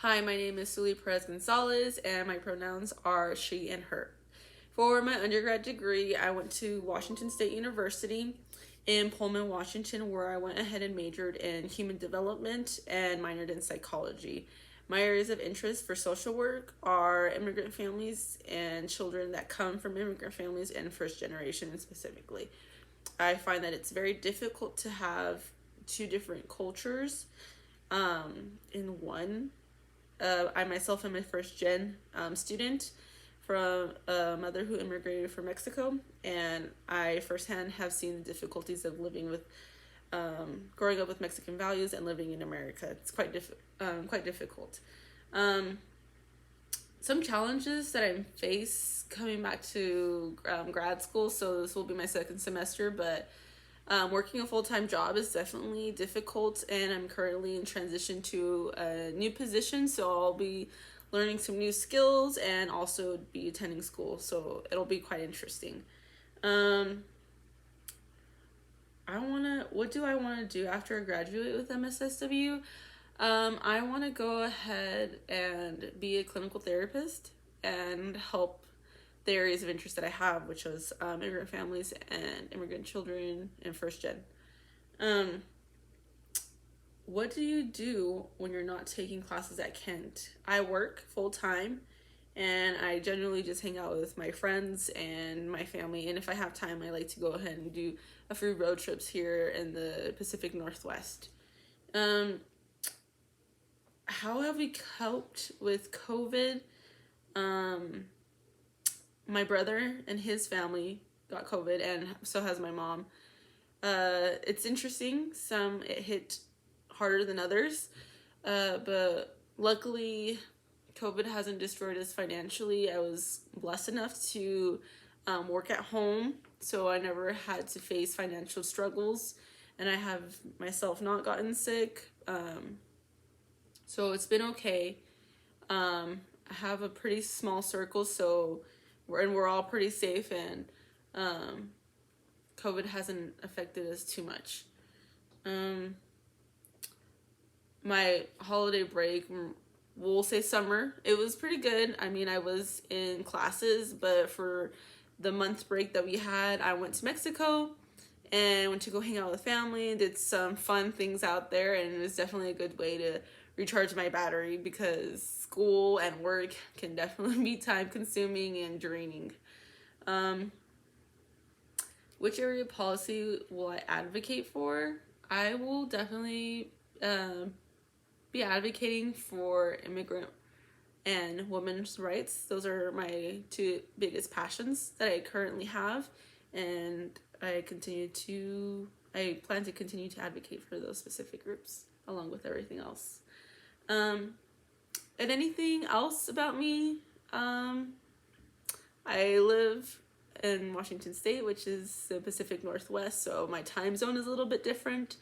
Hi, my name is Perez-Gonzalez, and my pronouns are she and her. For my undergrad degree, I went to Washington State University in Pullman, Washington, where I went ahead and majored in human development and minored in psychology. My areas of interest for social work are immigrant families and children that come from immigrant families and first generation specifically. I find that it's very difficult to have two different cultures in one. I myself am a first gen student from a mother who immigrated from Mexico, and I firsthand have seen the difficulties of living with, growing up with Mexican values and living in America. It's quite difficult. Um, some challenges that I face coming back to grad school. So this will be my second semester, but working a full-time job is definitely difficult, and I'm currently in transition to a new position, so I'll be learning some new skills and also be attending school, so it'll be quite interesting. Um, what do I want to do after I graduate with MSSW? I want to go ahead and be a clinical therapist and help the areas of interest that I have, which was immigrant families and immigrant children and first gen. Um, what do you do when you're not taking classes at Kent? I work full time, and I generally just hang out with my friends and my family. And if I have time, I like to go ahead and do a few road trips here in the Pacific Northwest. Um, how have we coped with COVID? Um, my brother and his family got COVID, and so has my mom. It's interesting. Some it hit harder than others, but luckily, COVID hasn't destroyed us financially. I was blessed enough to work at home, so I never had to face financial struggles, and I have myself not gotten sick. So it's been okay. I have a pretty small circle, so we're all pretty safe, and COVID hasn't affected us too much. Um, my holiday break, we'll say summer, it was pretty good. I mean, I was in classes, but for the month break that we had, I went to Mexico and went to go hang out with family, did some fun things out there, and it was definitely a good way to recharge my battery because school and work can definitely be time consuming and draining. Um, which area of policy will I advocate for? I will definitely be advocating for immigrant and women's rights. Those are my two biggest passions that I currently have, and I plan to continue to advocate for those specific groups along with everything else. Um, and anything else about me? I live in Washington State, which is the Pacific Northwest, so my time zone is a little bit different.